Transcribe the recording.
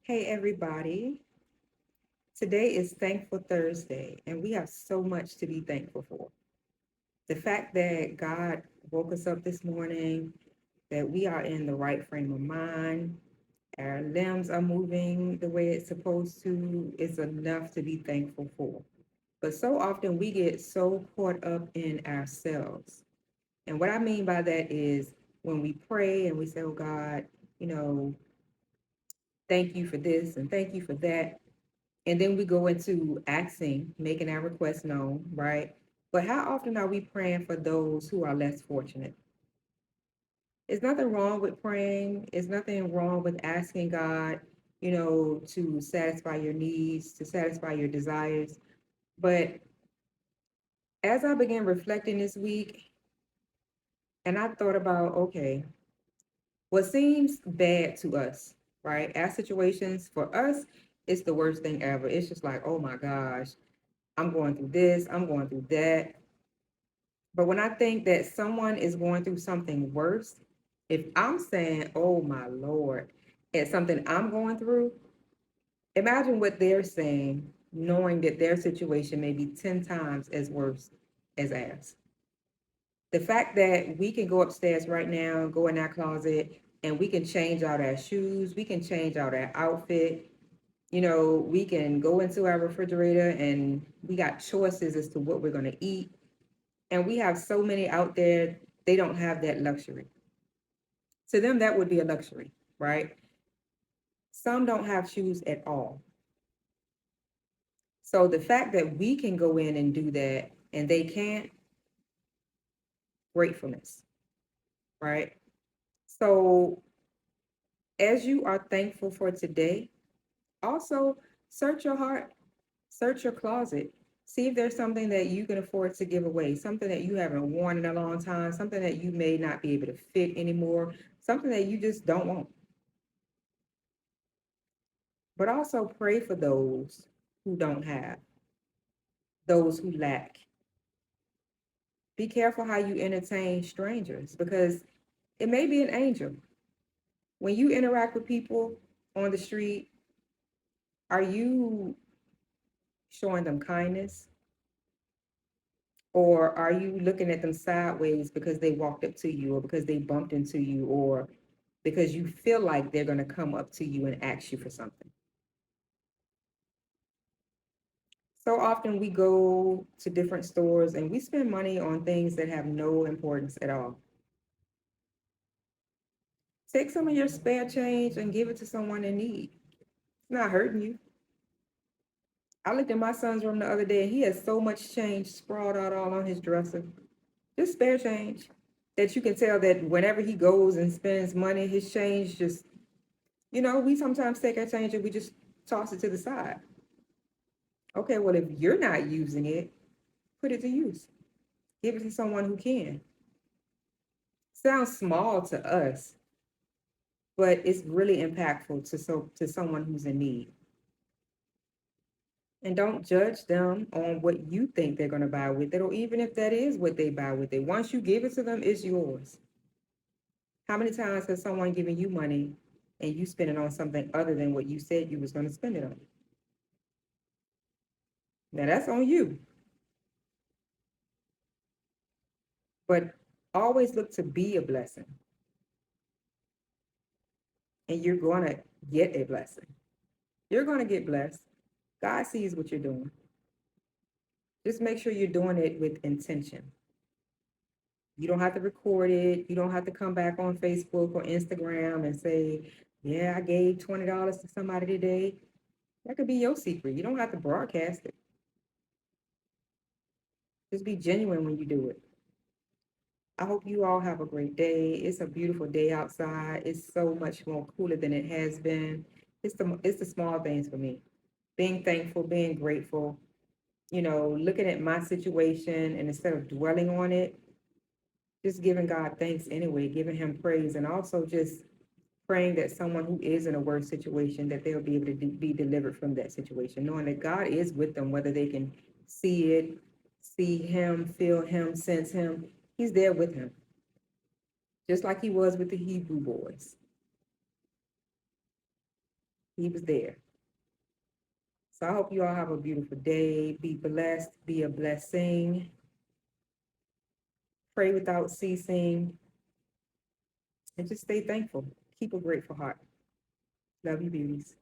Hey, everybody. Today is Thankful Thursday, and we have so much to be thankful for. The fact that God woke us up this morning, that we are in the right frame of mind, our limbs are moving the way it's supposed to, is enough to be thankful for. But so often we get so caught up in ourselves. And what I mean by that is when we pray and we say, oh God, you know, thank you for this and thank you for that. And then we go into asking, making our requests known, right? But how often are we praying for those who are less fortunate? There's nothing wrong with praying. There's nothing wrong with asking God, to satisfy your needs, to satisfy your desires. But as I began reflecting this week, and I thought about, okay, what seems bad to us, right? Our situations for us, it's the worst thing ever. It's just like, oh my gosh, I'm going through this, I'm going through that. But when I think that someone is going through something worse, if I'm saying, oh my Lord, at something I'm going through, imagine what they're saying, knowing that their situation may be 10 times as worse as ours. The fact that we can go upstairs right now, go in our closet, and we can change out our shoes, we can change out our outfit. We can go into our refrigerator and we got choices as to what we're going to eat. And we have so many out there, they don't have that luxury. To them, that would be a luxury, right? Some don't have shoes at all. So the fact that we can go in and do that and they can't, gratefulness, right? So as you are thankful for today, also search your heart, search your closet. See if there's something that you can afford to give away, something that you haven't worn in a long time, something that you may not be able to fit anymore, something that you just don't want. But also pray for those who don't have, those who lack. Be careful how you entertain strangers because it may be an angel. When you interact with people on the street, are you showing them kindness or are you looking at them sideways because they walked up to you or because they bumped into you or because you feel like they're going to come up to you and ask you for something? So often we go to different stores and we spend money on things that have no importance at all. Take some of your spare change and give it to someone in need. It's not hurting you. I looked in my son's room the other day and he has so much change sprawled out all on his dresser. Just spare change. That you can tell that whenever he goes and spends money, his change just, we sometimes take our change and we just toss it to the side. Okay, well, if you're not using it, put it to use. Give it to someone who can. Sounds small to us, but it's really impactful to someone who's in need. And don't judge them on what you think they're going to buy with it, or even if that is what they buy with it. Once you give it to them, it's yours. How many times has someone given you money and you spend it on something other than what you said you was going to spend it on? Now that's on you. But always look to be a blessing, and you're going to get a blessing. You're going to get blessed. God sees what you're doing. Just make sure you're doing it with intention. You don't have to record it. You don't have to come back on Facebook or Instagram and say, yeah, I gave $20 to somebody today. That could be your secret. You don't have to broadcast it. Just be genuine when you do it. I hope you all have a great day. It's a beautiful day outside. It's so much more cooler than it has been. It's the small things for me. Being thankful, being grateful, looking at my situation and instead of dwelling on it, just giving God thanks anyway, giving him praise, and also just praying that someone who is in a worse situation, that they'll be able to be delivered from that situation, knowing that God is with them, whether they can see it, see him, feel him, sense him. He's there with him, just like he was with the Hebrew boys. He was there. So I hope you all have a beautiful day. Be blessed, be a blessing. Pray without ceasing, and just stay thankful. Keep a grateful heart. Love you, beauties.